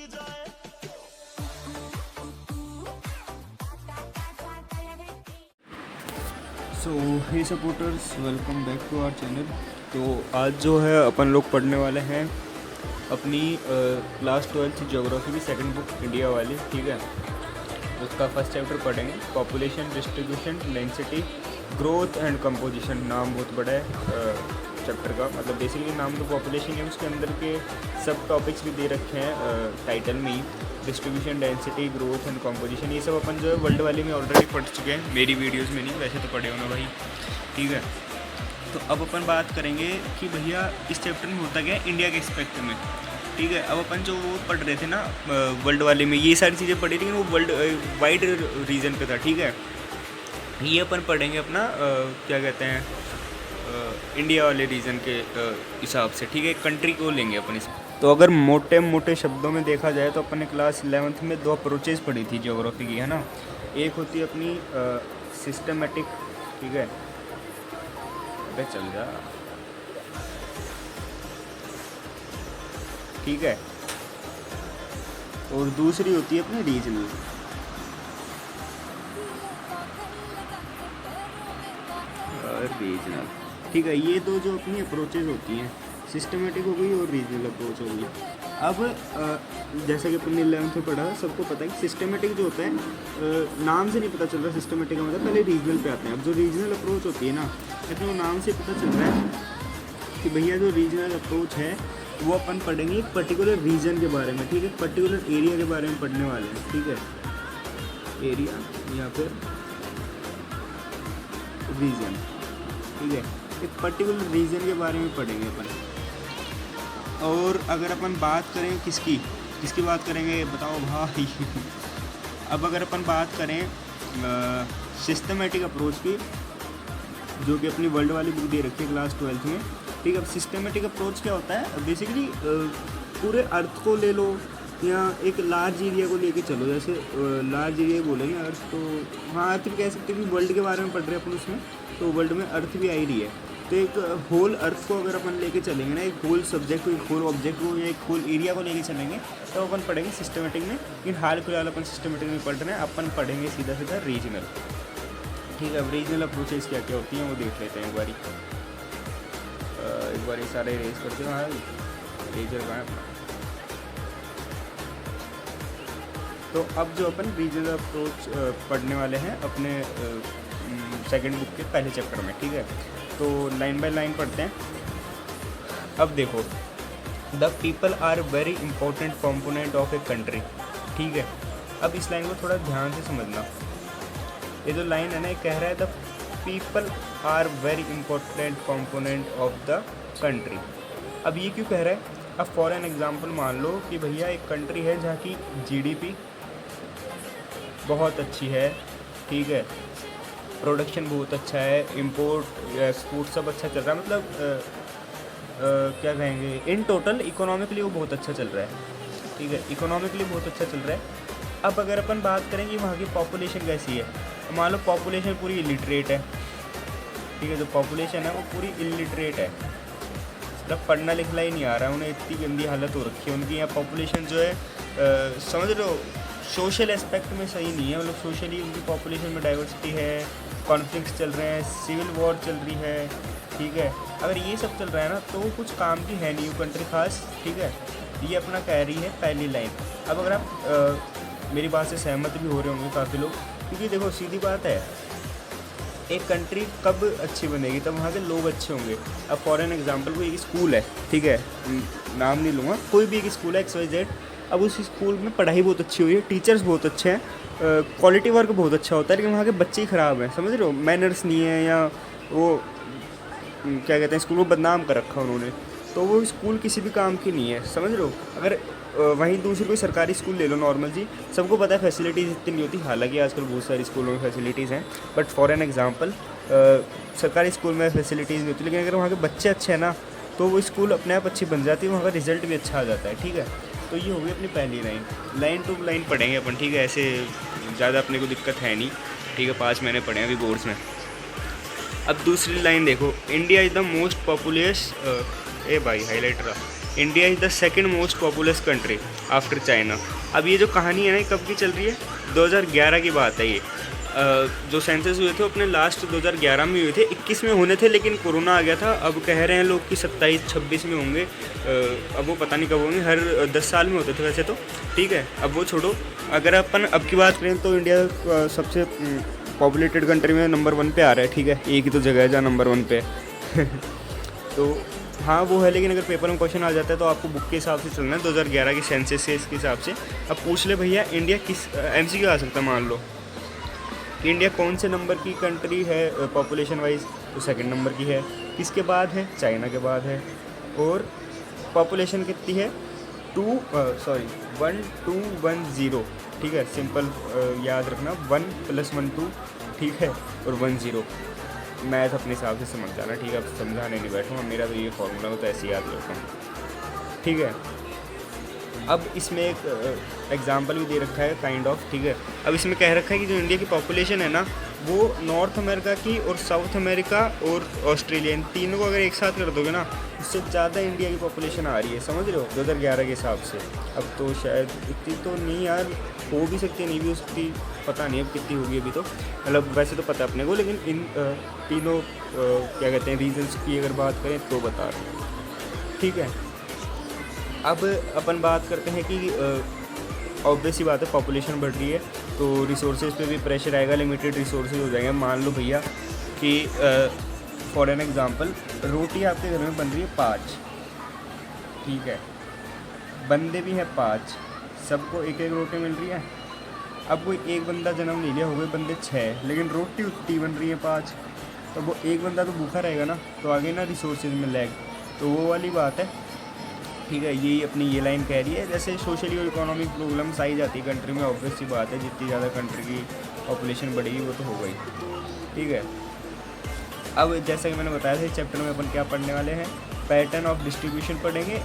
So hey supporters, welcome back to our channel. तो आज जो है अपन लोग पढ़ने वाले हैं अपनी क्लास 12 ज्योग्राफी की सेकंड बुक इंडिया वाली, ठीक है। उसका फर्स्ट चैप्टर पढ़ेंगे, population distribution density growth and composition. नाम बहुत बड़ा है चैप्टर का, मतलब बेसिकली नाम तो पॉपुलेशन है, उसके अंदर के सब टॉपिक्स भी दे रखे हैं टाइटल में ही। Distribution density growth and composition, ये सब अपन जो है वर्ल्ड वाले में ऑलरेडी पढ़ चुके हैं, मेरी वीडियोस में नहीं, वैसे तो पढ़े हो ना भाई, ठीक है। तो अब अपन बात करेंगे कि भैया इस चैप्टर में होता क्या है इंडिया के एक्सपेक्ट में, ठीक है। अब अपन जो वो पढ़ रहे थे ना वर्ल्ड वाले में, ये सारी चीज़ें पढ़ी, लेकिन वो वर्ल्ड वाइड रीजन पे था, ठीक है। ये अपन पढ़ेंगे अपना क्या कहते हैं इंडिया वाले रीजन के हिसाब से, ठीक है। कंट्री को लेंगे अपन इस। तो अगर मोटे मोटे शब्दों में देखा जाए तो अपन ने क्लास 11th में दो अप्रोचेज़ पढ़ी थी ज्योग्राफी की, है ना। एक होती है अपनी सिस्टमेटिक, ठीक है, अबे चल जा, ठीक है। और दूसरी होती है अपनी रीजनल, ठीक है। ये दो जो अपनी अप्रोचेज़ होती हैं, सिस्टमेटिक हो गई और रीजनल अप्रोच हो गई। अब जैसा कि अपन ने 11th में पढ़ा, सबको पता है कि सिस्टमेटिक जो होता है नाम से नहीं पता चल रहा सिस्टमेटिक का मतलब, पहले रीजनल पे आते हैं। अब जो रीजनल अप्रोच होती है ना, लेकिन वो नाम से पता चल रहा है कि भैया जो रीजनल अप्रोच है वो अपन पढ़ेंगे एक पर्टिकुलर रीजन के बारे में, ठीक है, पर्टिकुलर एरिया के बारे में पढ़ने वाले हैं, ठीक है। एरिया या फिर रीजन, ठीक है, एक पर्टिकुलर रीजन के बारे में पढ़ेंगे अपन। और अगर अपन बात करें किसकी बात करेंगे बताओ भाई अब अगर अपन बात करें सिस्टमेटिक अप्रोच की, जो कि अपनी वर्ल्ड वाली बुक दे रखी है क्लास 12th में, ठीक है। अब सिस्टमेटिक अप्रोच क्या होता है, बेसिकली पूरे अर्थ को ले लो या एक लार्ज एरिया को लेके चलो, जैसे लार्ज एरिया बोलेंगे अर्थ, तो हाँ अर्थ भी कह सकते हैं कि वर्ल्ड के बारे में पढ़ रहे हैं अपन उसमें, तो वर्ल्ड में अर्थ भी आ ही रही है। तो एक होल अर्थ को अगर अपन लेके चलेंगे ना, एक होल सब्जेक्ट को, एक होल ऑब्जेक्ट को या एक होल एरिया को लेके चलेंगे, तो अपन पढ़ेंगे सिस्टमेटिक में। लेकिन हाल फिलहाल अपन सिस्टमेटिक में पढ़ रहे हैं, अपन पढ़ेंगे सीधा सीधा रीजनल, ठीक है। अब रीजनल अप्रोचेस क्या क्या होती हैं वो देख लेते हैं एक बार सारे रेस करते हैं। हाँ रीजनल का है। तो अब जो अपन रीजनल अप्रोच पढ़ने वाले हैं अपने सेकंड बुक के पहले चैप्टर में, ठीक है। तो लाइन बाय लाइन पढ़ते हैं। अब देखो, the people are very important component of a country, ठीक है। अब इस लाइन को थोड़ा ध्यान से समझना। ये जो लाइन है ना, ये कह रहा है the people are very important component of the country. अब ये क्यों कह रहा है? अब फॉर एन एग्जाम्पल मान लो कि भैया एक कंट्री है जहाँ की GDP बहुत अच्छी है, ठीक है, प्रोडक्शन बहुत अच्छा है, इंपोर्ट एक्सपोर्ट सब अच्छा चल रहा है, मतलब क्या कहेंगे, इन टोटल इकोनॉमिकली वो बहुत अच्छा चल रहा है, ठीक है, इकोनॉमिकली बहुत अच्छा चल रहा है। अब अगर अपन बात करें कि वहाँ की पॉपुलेशन कैसी है, मान लो पॉपुलेशन पूरी इलिटरेट है, ठीक है, जो पॉपुलेशन है वो पूरी इलिटरेट है, मतलब पढ़ना लिखना ही नहीं आ रहा है उन्हें, इतनी गंदी हालत हो रखी है उनकी। यहाँ पॉपुलेशन जो है समझ लो सोशल एस्पेक्ट में सही नहीं है, मतलब सोशली उनकी पॉपुलेशन में डाइवर्सिटी है, कॉन्फ्लिक्ट्स चल रहे हैं, सिविल वॉर चल रही है, ठीक है। अगर ये सब चल रहा है ना तो कुछ काम की है नहीं वो कंट्री खास, ठीक है। ये अपना कह रही है पहली लाइन। अब अगर आप मेरी बात से सहमत भी हो रहे होंगे काफ़ी लोग, क्योंकि देखो सीधी बात है, एक कंट्री कब अच्छी बनेगी तब वहाँ के लोग अच्छे होंगे। अब फॉर एन एग्जांपल कोई एक स्कूल है, ठीक है, नाम नहीं लूँगा, कोई भी एक स्कूल है XYZ। अब उस स्कूल में पढ़ाई बहुत अच्छी हुई है, टीचर्स बहुत अच्छे हैं, क्वालिटी वर्क बहुत अच्छा होता है, लेकिन वहाँ के बच्चे ही ख़राब हैं, समझ रहे हो, मैनर्स नहीं है, या वो क्या कहते हैं, स्कूल को बदनाम कर रखा उन्होंने, तो वो स्कूल किसी भी काम की नहीं है, समझ रहे हो। अगर वहीं दूसरी कोई सरकारी स्कूल ले लो नॉर्मल जी, सबको पता है फैसिलिटीज़ इतनी नहीं होती, हालांकि आजकल बहुत सारी स्कूलों में फैसिलिटीज़ हैं, बट फॉर एन एग्जांपल सरकारी स्कूल में फैसिलिटीज़ नहीं होती, लेकिन अगर वहाँ के बच्चे अच्छे हैं ना तो वो स्कूल अपने आप अच्छी बन जाती है, वहाँ का रिजल्ट भी अच्छा आ जाता है, ठीक है। तो ये होगी अपनी पहली लाइन टू लाइन पढ़ेंगे अपन, ठीक है, ऐसे ज़्यादा अपने को दिक्कत है नहीं, ठीक है, 5 महीने पढ़े हैं अभी बोर्ड्स में। अब दूसरी लाइन देखो, India is the most populous, ए भाई highlighter India is the second most populous country after China. अब ये जो कहानी है ना, कब की चल रही है, 2011 की बात है ये। जो सेंसस हुए थे अपने लास्ट 2011 में हुए थे, 21 में होने थे, लेकिन कोरोना आ गया था। अब कह रहे हैं लोग कि 27-26 में होंगे। अब वो पता नहीं कब होंगे, हर 10 साल में होते थे वैसे तो, ठीक है। अब वो छोड़ो, अगर अपन अब की बात करें तो इंडिया सबसे पॉपुलेटेड कंट्री में नंबर 1 पे आ रहा है, ठीक है। एक ही तो जगह है जहाँ नंबर 1 पे है तो हाँ वो है, लेकिन अगर पेपर में क्वेश्चन आ जाता है तो आपको बुक के हिसाब से चलना है, 2011 के सेंसस के हिसाब से। अब पूछ ले भैया इंडिया किस MCQ आ सकता है, मान लो कि इंडिया कौन से नंबर की कंट्री है पॉपुलेशन वाइज, तो सेकंड नंबर की है। किसके बाद है, चाइना के बाद है। और पॉपुलेशन कितनी है, 1210, ठीक है। सिंपल याद रखना, 1 + 1 2, ठीक है, और 1 0। मैथ अपने हिसाब से समझ जाना, ठीक है। अब समझाने नहीं बैठूँगा, मेरा तो ये फॉर्मूला मैं तो ऐसे याद रखता हूँ, ठीक है। अब इसमें एक एग्जाम्पल भी दे रखा है काइंड ऑफ, ठीक है। अब इसमें कह रखा है कि जो इंडिया की पॉपुलेशन है ना, वो नॉर्थ अमेरिका की और साउथ अमेरिका और ऑस्ट्रेलिया, इन तीनों को अगर एक साथ कर दोगे ना, उससे ज़्यादा इंडिया की पॉपुलेशन आ रही है, समझ रहे हो, 2011 के हिसाब से। अब तो शायद इतनी तो नहीं यार, हो भी सकती है, नहीं भी हो सकती, पता नहीं अब कितनी होगी अभी तो, मतलब वैसे तो पता है अपने को, लेकिन इन तीनों क्या कहते हैं रीजन्स की अगर बात करें तो बता रहे हैं, ठीक है। अब अपन बात करते हैं कि ऑब्वियस ही बात है, पॉपुलेशन बढ़ रही है तो रिसोर्सेज पे भी प्रेशर आएगा, लिमिटेड रिसोर्सेज हो जाएंगे। मान लो भैया कि फॉर एन एग्ज़ाम्पल, रोटी आपके घर में बन रही है 5, ठीक है, बंदे भी हैं 5, सबको एक एक रोटी मिल रही है। अब कोई एक बंदा जन्म ले लिया, हो गए बंदे 6, लेकिन रोटी उतनी बन रही है 5, तो वो एक बंदा तो भूखा रहेगा ना, तो आगे ना रिसोर्सेज में लैग, तो वो वाली बात है, ठीक है। यही अपनी ये लाइन कह रही है। जैसे सोशली और इकोनॉमिक प्रॉब्लम्स आई जाती है कंट्री में, ऑब्वियस सी बात है, जितनी ज़्यादा कंट्री की पॉपुलेशन बढ़ेगी वो तो हो गई, ठीक है। अब जैसा कि मैंने बताया था, इस चैप्टर में अपन क्या पढ़ने वाले हैं, पैटर्न ऑफ डिस्ट्रीब्यूशन पढ़ेंगे,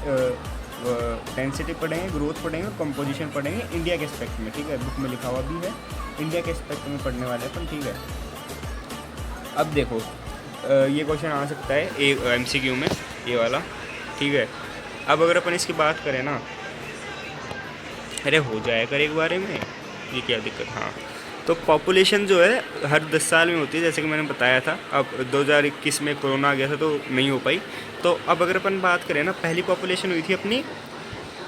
डेंसिटी पढ़ेंगे, ग्रोथ पढ़ेंगे और कंपोजिशन पढ़ेंगे इंडिया के एस्पेक्ट में, ठीक है। बुक में लिखा हुआ भी है, इंडिया के एस्पेक्ट में पढ़ने वाले अपन, ठीक है। अब देखो ये क्वेश्चन आ सकता है MCQ में, ये वाला, ठीक है। अब अगर अपन इसकी बात करें ना, अरे हो जाए कर एक बारे में, ये क्या दिक्कत, हाँ। तो पॉपुलेशन जो है हर 10 साल में होती है, जैसे कि मैंने बताया था। अब 2021 में कोरोना आ गया था तो नहीं हो पाई। तो अब अगर अपन बात करें ना, पहली पॉपुलेशन हुई थी अपनी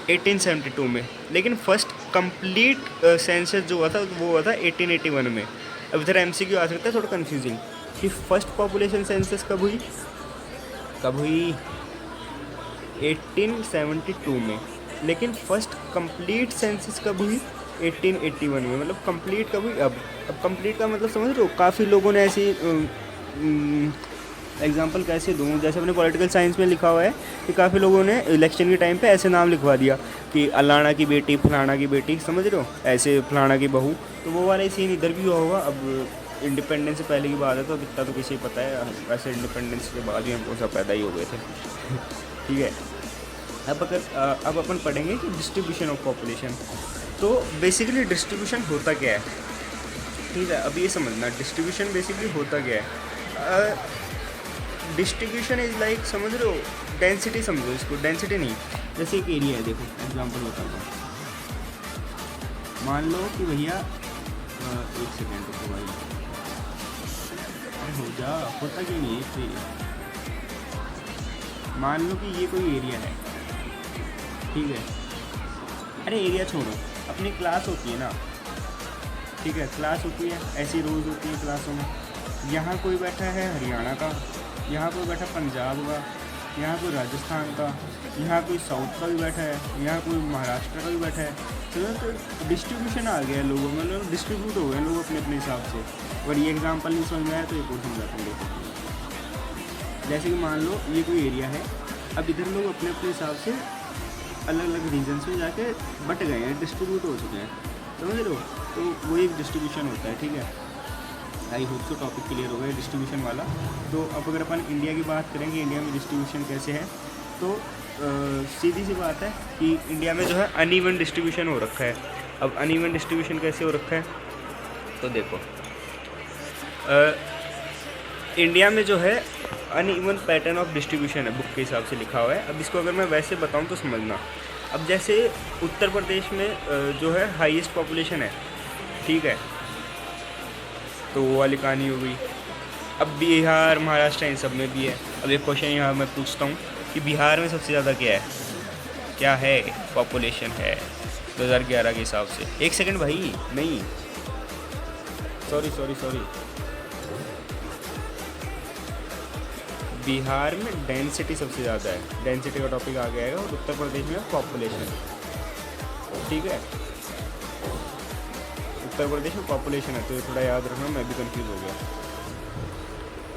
1872 में, लेकिन फर्स्ट कंप्लीट सेंसस जो हुआ था वो हुआ था 1881 में। अब इधर MCQ आ सकता है थोड़ा कन्फ्यूजिंग कि फ़र्स्ट पॉपुलेशन सेंसस कब हुई, 1872 में, लेकिन फर्स्ट कंप्लीट सेंसस कब हुई, 1881 में। मतलब कंप्लीट कब हुई, अब कंप्लीट का मतलब समझ रहे हो। काफ़ी लोगों ने ऐसी एग्जांपल कैसे दूँ, जैसे अपने पॉलिटिकल साइंस में लिखा हुआ है कि काफ़ी लोगों ने इलेक्शन के टाइम पे ऐसे नाम लिखवा दिया कि अलाना की बेटी, फलाना की बेटी, समझ रहे हो, ऐसे फलाना की बहू। तो वो वाला सीन इधर भी हुआ होगा। अब इंडिपेंडेंस से पहले की बात है तो अब इतना तो किसी को पता है, वैसे इंडिपेंडेंस के बाद ही हमको सब पैदा ही हो गए थे ठीक है। अब अपन पढ़ेंगे कि डिस्ट्रीब्यूशन ऑफ पॉपुलेशन। तो बेसिकली डिस्ट्रीब्यूशन होता क्या है, ठीक है। अब ये समझना डिस्ट्रीब्यूशन बेसिकली होता क्या है। डिस्ट्रीब्यूशन इज़ लाइक, समझ रहे हो, डेंसिटी समझो इसको, डेंसिटी नहीं, जैसे एक एरिया है, देखो एग्जांपल बताता हूँ। मान लो कि भैया एक सेकेंड रुको भाई, हो जा, होता क्यों नहीं है। मान लो कि ये कोई एरिया है, ठीक है। अरे एरिया छोड़ो, अपनी क्लास होती है ना, ठीक है, क्लास होती है, ऐसी रोज़ होती है क्लासों में। यहाँ कोई बैठा है हरियाणा का, यहाँ कोई बैठा पंजाब का, यहाँ कोई राजस्थान का, यहाँ कोई साउथ का भी बैठा है, यहाँ कोई महाराष्ट्र का भी बैठा है। तो डिस्ट्रीब्यूशन आ गया है लोगों में, मतलब डिस्ट्रीब्यूट हो गए लोग अपने अपने हिसाब से। और ये एग्जांपल नहीं समझ में आया तो एक और समझाता हूँ। जैसे कि मान लो ये कोई एरिया है, अब इधर लोग अपने अपने हिसाब से अलग अलग रीजन्स में जाके बट गए हैं, डिस्ट्रीब्यूट हो चुके हैं, समझ लो। तो वो एक डिस्ट्रीब्यूशन होता है, ठीक है। आई होप तो टॉपिक क्लियर हो गया डिस्ट्रीब्यूशन वाला। तो अब अगर अपन इंडिया की बात करेंगे, इंडिया में डिस्ट्रीब्यूशन कैसे है, तो सीधी सी बात है कि इंडिया में जो है अनइवन डिस्ट्रीब्यूशन हो रखा है। अब अनइवन डिस्ट्रीब्यूशन कैसे हो रखा है, तो देखो इंडिया में जो है अनइवन पैटर्न ऑफ डिस्ट्रीब्यूशन है, बुक के हिसाब से लिखा हुआ है। अब इसको अगर मैं वैसे बताऊं तो समझना। अब जैसे उत्तर प्रदेश में जो है हाईएस्ट पॉपुलेशन है, ठीक है, तो वो वाली कहानी हो गई। अब बिहार, महाराष्ट्र, इन सब में भी है। अब एक क्वेश्चन यहाँ मैं पूछता हूँ कि बिहार में सबसे ज़्यादा क्या है पॉपुलेशन है 2011 के हिसाब से। एक सेकंड भाई, नहीं, सॉरी, बिहार में डेंसिटी सबसे ज़्यादा है, डेंसिटी का टॉपिक आ गया है, और उत्तर प्रदेश में पॉपुलेशन, ठीक है, उत्तर प्रदेश में पॉपुलेशन है, तो ये थोड़ा याद रखना, मैं भी कंफ्यूज हो गया।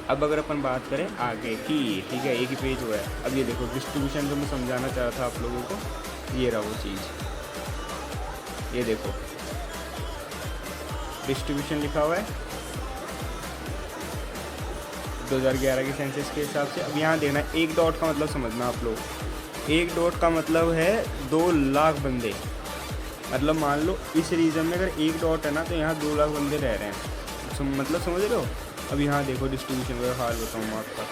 अब अगर अपन बात करें आगे की, ठीक है, एक ही पेज हुआ है। अब ये देखो डिस्ट्रीब्यूशन जो मैं समझाना चाह रहा था आप लोगों को, ये रहा वो चीज़, ये देखो डिस्ट्रीब्यूशन लिखा हुआ है 2011 के सेंसस के हिसाब से। अब यहाँ देखना, एक डॉट का मतलब समझना आप लोग, एक डॉट का मतलब है 2 लाख बंदे। मतलब मान लो इस रीजन में अगर एक डॉट है ना, तो यहाँ 2 लाख बंदे रह रहे हैं, मतलब समझ रहे हो। अब यहाँ देखो डिस्ट्रीब्यूशन का हाल बताऊँ मैं आपका,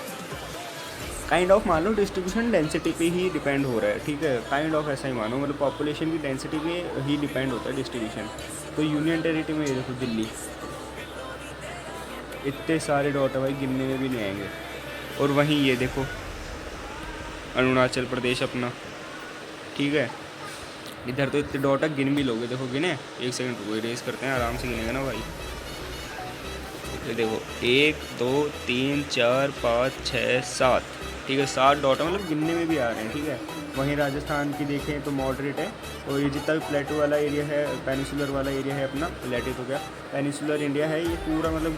काइंड ऑफ मान लो डिस्ट्रीब्यूशन डेंसिटी पे ही डिपेंड हो रहा है, ठीक है, काइंड ऑफ ऐसा ही मानो, मतलब पॉपुलेशन की डेंसिटी पे ही डिपेंड होता है डिस्ट्रीब्यूशन। तो यूनियन टेरिटरी में ये देखो दिल्ली, इतने सारे डॉट है भाई, गिनने में भी नहीं आएंगे। और वहीं ये देखो अरुणाचल प्रदेश अपना, ठीक है, इधर तो इतने डॉट है, गिन भी लोगे, देखो गिने, एक सेकंड रुको, इरेज करते हैं, आराम से गिनेंगे ना भाई। ये देखो 1 2 3 4 5 6 7, ठीक है, 7 डॉट है, मतलब गिनने में भी आ रहे हैं, ठीक है। वहीं राजस्थान की देखें तो मॉडरेट है, और ये जितना भी प्लेटो वाला एरिया है, पेनिसुलर वाला एरिया है अपना, प्लेटेट हो गया, पेनिसुलर इंडिया है, ये पूरा मतलब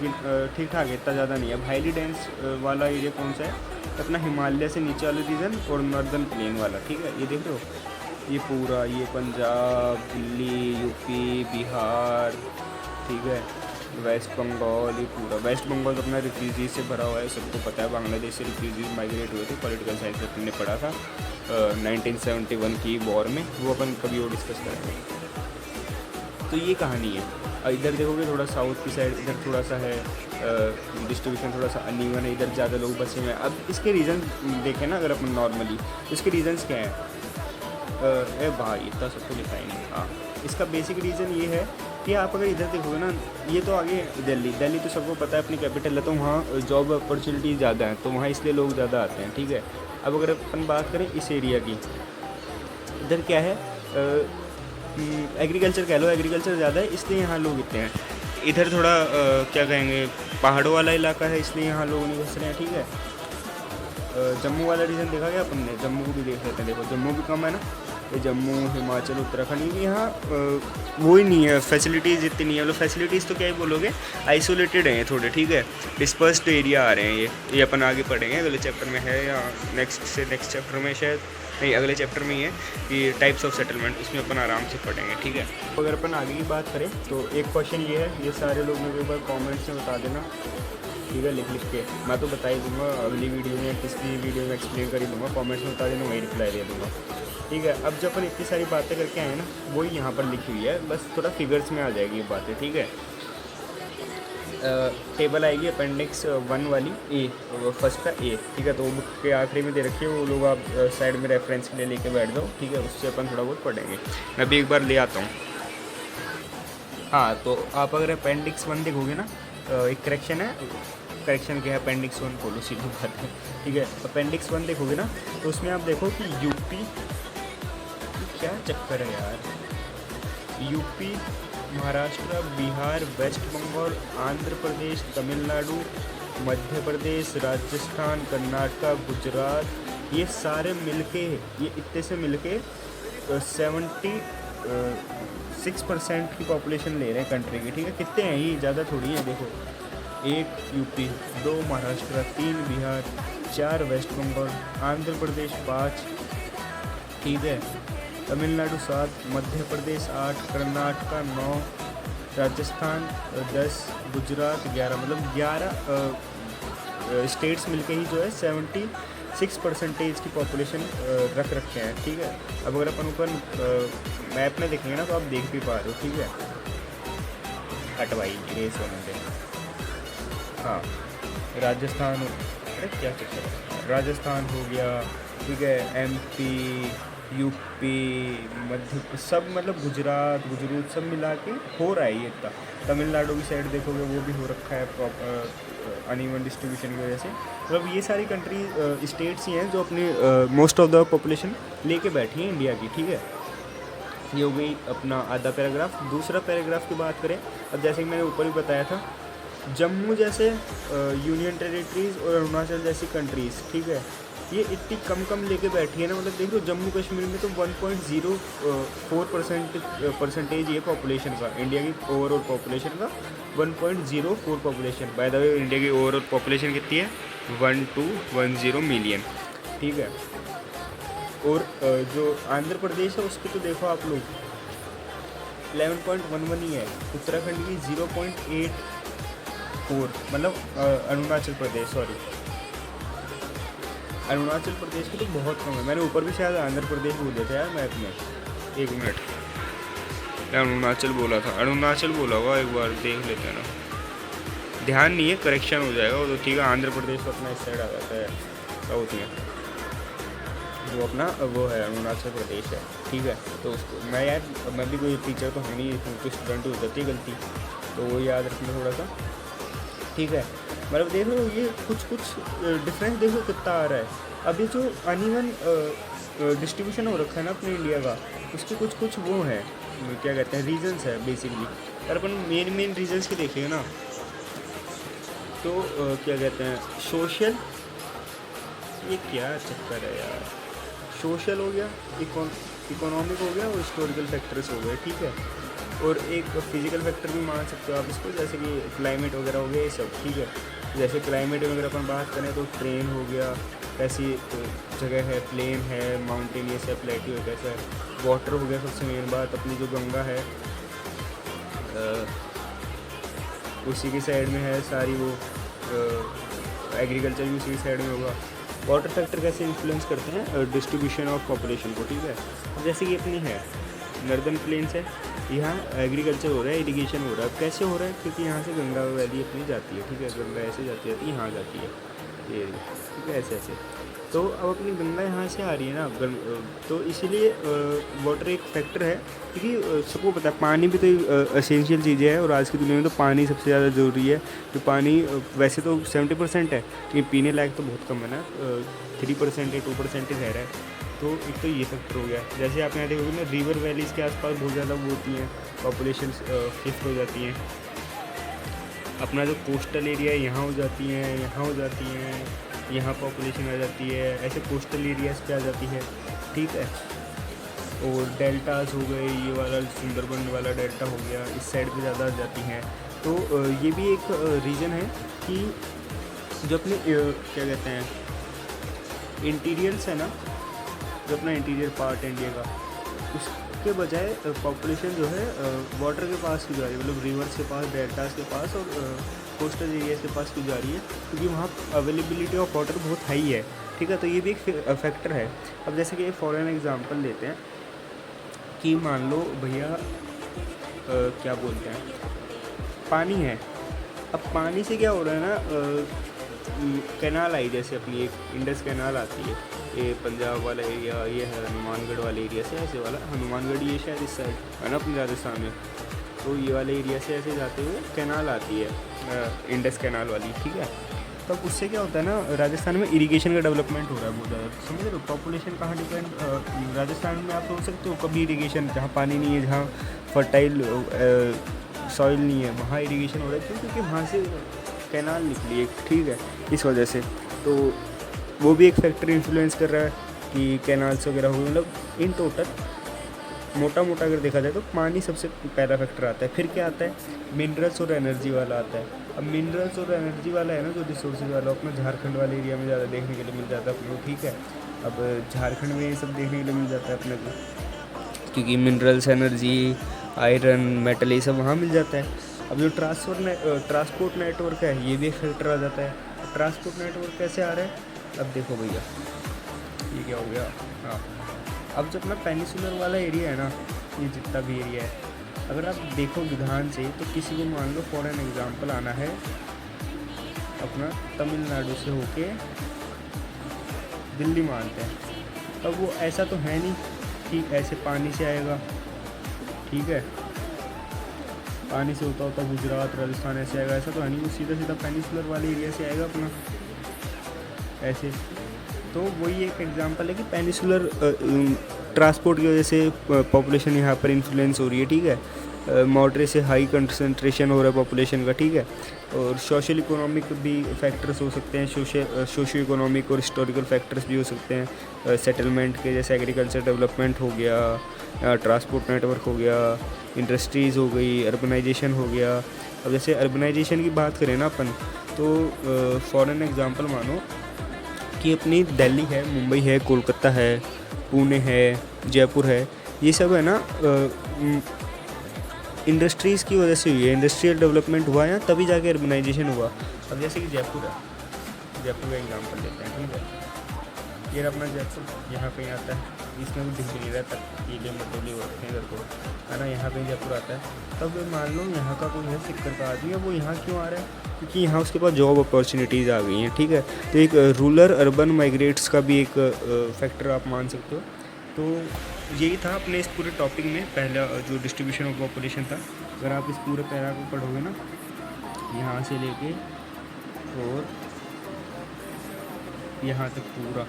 ठीक ठाक है, इतना ज़्यादा नहीं है। हाईली डेंस वाला एरिया कौन सा है, अपना हिमालय से नीचे वाला रीजन और नॉर्दर्न प्लेन वाला, ठीक है, ये देख रहे हो, ये पूरा, ये पंजाब, दिल्ली, यूपी, बिहार, ठीक है, वेस्ट बंगाल, ये पूरा वेस्ट बंगाल तो अपना रिफ्यूजीज से भरा हुआ है, सबको पता है, बांग्लादेश से रिफ्यूजीज माइग्रेट हुए थे, पॉलिटिकल साइंस में तुमने पढ़ा था 1971 की वॉर में, वो अपन कभी और डिस्कस करेंगे। तो ये कहानी है। और इधर देखोगे थोड़ा साउथ की साइड, इधर थोड़ा सा है डिस्ट्रीब्यूशन थोड़ा सा अनइवन है, इधर ज़्यादा लोग बसे हुए हैं। अब इसके रीज़न देखें ना अगर अपन नॉर्मली, इसके रीज़न्स क्या हैं, भाई इतना सबको लिखा ही नहीं। हाँ, इसका बेसिक रीज़न ये है कि आप अगर इधर देखोगे ना, ये तो आगे दिल्ली तो सबको पता है अपनी कैपिटल है, तो वहाँ जॉब अपॉर्चुनिटी ज़्यादा है, तो वहाँ इसलिए लोग ज़्यादा आते हैं, ठीक है। अब अगर अपन बात करें इस एरिया की, इधर क्या है, एग्रीकल्चर कह लो, एग्रीकल्चर ज़्यादा है, इसलिए यहाँ लोग इतने हैं। इधर थोड़ा क्या कहेंगे, पहाड़ों वाला इलाका है, इसलिए यहाँ लोग नहीं बस रहे हैं, ठीक है। जम्मू वाला रीजन देखा गया अपन ने, जम्मू को भी देख लेते हैं, देखो जम्मू भी कम है ना, ये जम्मू, हिमाचल, उत्तराखंड, यहाँ वो ही नहीं है, फैसिलिटीज़ इतनी नहीं है, मतलब फैसिलिटीज़ तो क्या ही बोलोगे, आइसोलेटेड हैं थोड़े, ठीक है, डिस्पर्स्ड एरिया आ रहे हैं। ये अपन आगे पढ़ेंगे, अगले चैप्टर में है, या नेक्स्ट चैप्टर में शायद नहीं, अगले चैप्टर में ही है कि टाइप्स ऑफ सेटलमेंट, इसमें अपन आराम से पढ़ेंगे, ठीक है। अगर अपन आगे की बात करें तो एक क्वेश्चन ये है, ये सारे लोग मेरे एक बार कॉमेंट्स में बता देना, ठीक है, लिख के, मैं तो बता ही दूँगा, अगली वीडियो में किसी वीडियो में एक्सप्लेन कर ही दूँगा, कॉमेंट्स में बता देना, वही रिप्लाई दे दूँगा, ठीक है। अब जब अपन इतनी सारी बातें करके आए ना, वही यहाँ पर लिखी हुई है, बस थोड़ा फिगर्स में आ जाएगी ये बातें, ठीक है। टेबल आएगी अपेंडिक्स 1 वाली, ए, फर्स्ट का ए, ठीक है, तो बुक के आखिरी में दे रखी है, वो लोग आप साइड में रेफरेंस के लिए लेके बैठ जाओ, ठीक है, उससे अपन थोड़ा बहुत पढ़ेंगे, मैं भी एक बार ले आता हूँ। हाँ, तो आप अगर अपेंडिक्स 1 देखोगे ना, एक करेक्शन है, करेक्शन क्या है, अपेंडिक्स 1 बोलो, सीधी बात है, ठीक है। अपेंडिक्स 1 देखोगे ना, तो उसमें आप देखो कि यूपी, क्या चक्कर है यार, यूपी, महाराष्ट्र, बिहार, वेस्ट बंगाल, आंध्र प्रदेश, तमिलनाडु, मध्य प्रदेश, राजस्थान, कर्नाटक, गुजरात, ये सारे मिलके, ये इतने से मिलके 76% की पॉपुलेशन ले रहे हैं कंट्री की, ठीक है। कितने हैं ये, ज़्यादा थोड़ी है, देखो 1 यूपी, 2 महाराष्ट्र, 3 बिहार, 4 वेस्ट बंगाल, आंध्र प्रदेश 5, ठीक है, तमिलनाडु 7, मध्य प्रदेश 8, कर्नाटक 9, राजस्थान 10, गुजरात 11, मतलब 11 स्टेट्स मिलके ही जो है 76% की पॉपुलेशन रख रखे हैं, ठीक है। अब अगर अपन ऊपर मैप में देखेंगे ना, तो आप देख भी पा रहे हो, ठीक है। हटवाई रेस होने से, हाँ, राजस्थान अरे क्या चक्कर है, राजस्थान हो गया, ठीक है, MP, यूपी, मध्य, सब मतलब गुजरात गुजरूत सब मिला के हो रहा है ये इतना। तमिलनाडु की साइड देखोगे वो भी हो रखा है प्रॉपर अनइवन डिस्ट्रीब्यूशन की वजह से। मतलब ये सारी कंट्री स्टेट्स ही हैं जो अपनी मोस्ट ऑफ द पॉपुलेशन लेके बैठी हैं इंडिया की, ठीक है। ये हो गई अपना आधा पैराग्राफ। दूसरा पैराग्राफ की बात करें, अब जैसे कि मैंने ऊपर भी बताया था, जम्मू जैसे यूनियन टेरिटरीज़ और अरुणाचल जैसी कंट्रीज़, ठीक है, ये इतनी कम लेके बैठी है ना। मतलब देख लो जम्मू कश्मीर में तो 1.04% परसेंटेज ये पॉपुलेशन का, इंडिया की ओवरऑल पॉपुलेशन का 1.04 population. By the way India की ओवरऑल पॉपुलेशन कितनी है, 1210 मिलियन, ठीक है। और जो आंध्र प्रदेश है उसकी तो देखो आप लोग 11.11 ही है। उत्तराखंड की 0.84, मतलब अरुणाचल प्रदेश, सॉरी, अरुणाचल प्रदेश की तो बहुत कम है। मैंने ऊपर भी शायद आंध्र प्रदेश बोल दिया था यार मैप में, 1 मिनट, अरुणाचल बोला था, अरुणाचल बोला हुआ, एक बार देख लेते हैं ना, ध्यान नहीं है, करेक्शन हो जाएगा वो तो, ठीक है। आंध्र प्रदेश तो अपना इस साइड आ जाता है साउथ में, जो अपना वो है अरुणाचल प्रदेश है, ठीक है। तो उसको मैं भी कोई टीचर तो है नहीं, तो स्टूडेंट हो जाती है गलती, तो वो याद रखना थोड़ा सा, ठीक है। मतलब देख लो ये कुछ डिफरेंस देखो कितना आ रहा है। अभी जो अनइवन डिस्ट्रीब्यूशन हो रखा है ना अपने इंडिया का, उसके कुछ वो है, क्या कहते हैं, रीजंस है बेसिकली। अगर अपन मेन रीजंस की देखेंगे ना तो क्या कहते हैं, सोशल, ये क्या चक्कर है यार, सोशल हो गया, इकोनॉमिक हो गया और हिस्टोरिकल फैक्टर्स हो गए, ठीक है। और एक फिजिकल फैक्टर भी मान सकते हो आप इसको, जैसे कि क्लाइमेट वगैरह हो गया ये सब, ठीक है। जैसे क्लाइमेट में अगर अपन बात करें तो ट्रेन हो गया, कैसी जगह है, प्लेन है, माउंटेनियस है, प्लेट्यू है, कैसा है। वाटर हो गया सबसे मेन बात, अपनी जो गंगा है उसी की साइड में है सारी वो, एग्रीकल्चर भी उसी की साइड में होगा। वाटर फैक्टर कैसे इन्फ्लुएंस करते हैं डिस्ट्रीब्यूशन ऑफ पॉपुलेशन को, ठीक है। अब जैसे कि अपनी है नॉर्दर्न प्लेन्स है, यहाँ एग्रीकल्चर हो रहा है, इरिगेशन हो रहा है। अब कैसे हो रहा है, क्योंकि यहाँ से गंगा वैली अपनी जाती है, ठीक है, गंगा ऐसे जाती है, यहाँ जाती है ये, ठीक है, ऐसे ऐसे। तो अब अपनी गंगा यहाँ से आ रही है ना, तो इसीलिए वाटर एक फैक्टर है, क्योंकि सबको पता है पानी भी तो एसेंशियल चीज़ें है, और आज की दुनिया में तो पानी सबसे ज़्यादा ज़रूरी है। तो पानी वैसे तो 70% है, लेकिन पीने लायक तो बहुत कम है ना, 3% या 2% ही रह रहा है। तो एक तो ये फैक्टर हो गया। जैसे आप यहाँ देखोगे ना, रिवर वैलीज़ के आसपास बहुत ज़्यादा वो होती हैं, पॉपुलेशन शिफ्ट हो जाती हैं। अपना जो कोस्टल एरिया है यहाँ हो जाती हैं, यहाँ हो जाती हैं, यहाँ पॉपुलेशन आ जाती है, ऐसे कोस्टल एरियाज़ पे आ जाती है, ठीक है। और डेल्टास हो गए, ये वाला सुंदरबन वाला डेल्टा हो गया, इस साइड पे ज़्यादा आ जाती हैं। तो ये भी एक रीज़न है कि जो अपने क्या कहते हैं इंटीरियर्स है ना, जो अपना इंटीरियर पार्ट है इंडिया का, उसके बजाय पॉपुलेशन जो है वाटर के पास की जा रही है, मतलब रिवर्स के पास, डेल्टास के पास और कोस्टल एरियाज के पास की जा रही है, क्योंकि वहाँ अवेलेबिलिटी ऑफ वाटर बहुत हाई है, ठीक है। तो ये भी एक फैक्टर है। अब जैसे कि फॉर एन एग्जांपल लेते हैं कि मान लो भैया क्या बोलते हैं, पानी है। अब पानी से क्या हो रहा है ना, कैनाल आई, जैसे अपनी एक इंडस कैनाल आती है, ये पंजाब वाला एरिया, ये है हनुमानगढ़ वाले एरिया से ऐसे वाला, हनुमानगढ़ ये शायद इस साइड है ना अपने राजस्थान में, तो ये वाले एरिया से ऐसे जाते हुए कैनाल आती है, इंडस कैनाल वाली, ठीक है। तब उससे क्या होता है ना, राजस्थान में इरिगेशन का डेवलपमेंट हो रहा है बहुत ज़्यादा, समझ रहे हो। पॉपुलेशन कहाँ डिपेंड, राजस्थान में आप सोच सकते हो कभी इरिगेशन, जहाँ पानी नहीं है, जहाँ फर्टाइल सॉइल नहीं है, वहाँ इरिगेशन हो रहा है, क्यों, क्योंकि वहाँ से कैनाल निकली है, ठीक है, इस वजह से। तो वो भी एक फैक्टर इन्फ्लुएंस कर रहा है कि कैनाल्स वगैरह हो, मतलब इन टोटल मोटा अगर देखा जाए तो पानी सबसे पहला फैक्टर आता है। फिर क्या आता है, मिनरल्स और एनर्जी वाला आता है। अब मिनरल्स और एनर्जी वाला है ना, जो रिसोर्सेज वाला अपना झारखंड वाले एरिया में ज़्यादा देखने के लिए मिल जाता है अपने को, ठीक है। अब झारखंड में ये सब देखने के लिए मिल जाता है अपने को, क्योंकि मिनरल्स, एनर्जी, आयरन, मेटल, ये सब वहाँ मिल जाता है। अब जो ट्रांसपोर्ट नेटवर्क है, ये भी एक फैक्टर आ जाता है। ट्रांसपोर्ट नेटवर्क कैसे आ रहा है, अब देखो भैया ये क्या हो गया, हाँ। अब जो अपना पेनिसुलर वाला एरिया है ना, ये जितना भी एरिया है, अगर आप देखो ध्यान से, तो किसी को मान लो फॉर एन एग्जांपल आना है अपना तमिलनाडु से होके दिल्ली में आते हैं। अब वो ऐसा तो है नहीं कि ऐसे पानी से आएगा, ठीक है, पानी से होता गुजरात राजस्थान ऐसे आएगा, ऐसा तो है नहीं। वो सीधा सीधा पेनिसुलर वाले एरिया से आएगा अपना ऐसे। तो वही एक एग्जांपल है कि पेनिसुलर ट्रांसपोर्ट की वजह से पॉपुलेशन यहाँ पर इन्फ्लुएंस हो रही है, ठीक है। मॉडरेट से हाई कंसंट्रेशन हो रहा है पॉपुलेशन का, ठीक है। और सोशल इकोनॉमिक भी फैक्टर्स हो सकते हैं, सोशो इकोनॉमिक और हिस्टोरिकल फैक्टर्स भी हो सकते हैं सेटलमेंट के, जैसे एग्रीकल्चर डेवलपमेंट हो गया, ट्रांसपोर्ट नेटवर्क हो गया, इंडस्ट्रीज़ हो गई, अर्बनाइजेशन हो गया। अब जैसे अर्बनाइजेशन की बात करें ना अपन, तो फॉर एन एग्ज़ाम्पल मानो कि अपनी दिल्ली है, मुंबई है, कोलकाता है, पुणे है, जयपुर है, ये सब है ना इंडस्ट्रीज़ की वजह से हुई है, इंडस्ट्रियल डेवलपमेंट हुआ है, तभी जाके अर्बनाइजेशन हुआ। अब जैसे कि जयपुर है, जयपुर का एग्जांपल लेते हैं, ठीक है। ये अपना जयपुर यहाँ कहीं आता है, इसमें भी दिख नहीं रहता, कीले मटोले होते हैं इधर को, है ना, यहाँ कहीं जयपुर आता है। तब मान लो यहाँ का कोई है सिक्कर का आदमी है, वो यहाँ क्यों आ रहा है? क्योंकि यहाँ उसके पास जॉब अपॉर्चुनिटीज़ आ गई हैं, ठीक है। तो एक रूरल अर्बन माइग्रेट्स का भी एक फैक्टर आप मान सकते हो। तो यही था अपने इस पूरे टॉपिक में पहला जो डिस्ट्रीब्यूशन ऑफ पॉपुलेशन था। अगर आप इस पूरे पैरा को पढ़ोगे ना, यहाँ से लेके और यहाँ तक पूरा,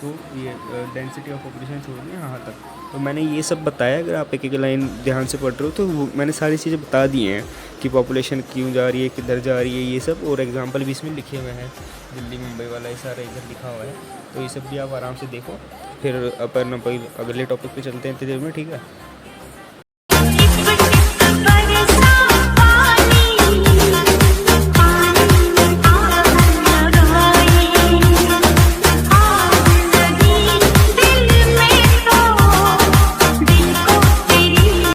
तो ये डेंसिटी ऑफ पॉपुलेशन छोड़िए यहाँ तक, तो मैंने ये सब बताया। अगर आप एक एक लाइन ध्यान से पढ़ रहे हो तो मैंने सारी चीज़ें बता दी हैं कि पॉपुलेशन क्यों जा रही है, किधर जा रही है, ये सब, और एग्जांपल भी इसमें लिखे हुए हैं, दिल्ली मुंबई वाला ये सारा इधर लिखा हुआ है। तो ये सब भी आप आराम से देखो। फिर अपन अगले टॉपिक पे चलते हैं इतनी देर में, ठीक है।